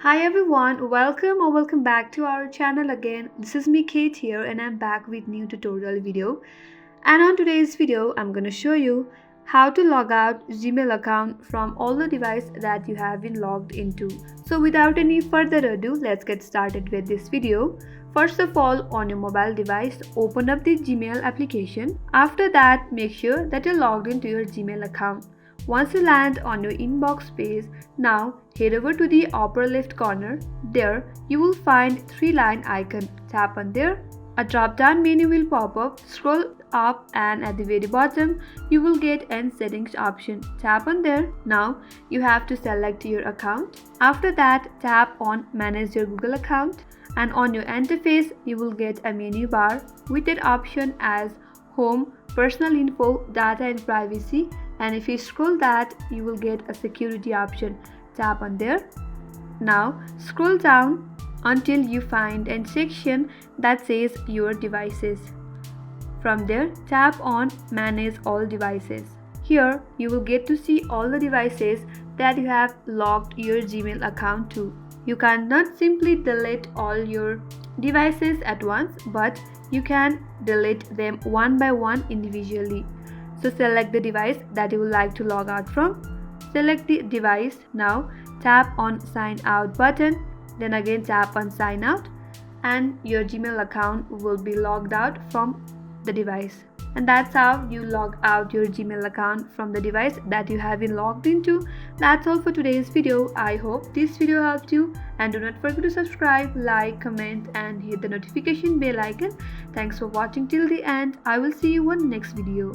Hi everyone, welcome back to our channel again. This is me Kate here and I'm back with new tutorial video. And on today's video, I'm going to show you how to log out Gmail account from all the device that you have been logged into. So without any further ado, let's get started with this video. First of all, on your mobile device, open up the Gmail application. After that, make sure that you're logged into your Gmail account. Once you land on your inbox page, now head over to the upper left corner. There, you will find three-line icon. Tap on there. A drop-down menu will pop up. Scroll up and at the very bottom, you will get End Settings option. Tap on there. Now, you have to select your account. After that, tap on Manage your Google account. And on your interface, you will get a menu bar with an option as Home, Personal Info, Data and Privacy. And if you scroll that, you will get a security option. Tap on there. Now scroll down until you find a section that says Your Devices. From there, tap on Manage All Devices. Here you will get to see all the devices that you have logged your Gmail account to. You cannot simply delete all your devices at once, but you can delete them one by one individually. So select the device that you would like to log out from. Select the device. Now tap on Sign Out button. Then again tap on Sign Out and your Gmail account will be logged out from the device. And that's how you log out your Gmail account from the device that you have been logged into. That's all for today's video. I hope this video helped you, and do not forget to subscribe, like, comment and hit the notification bell icon. Thanks for watching till the end. I will see you on next video.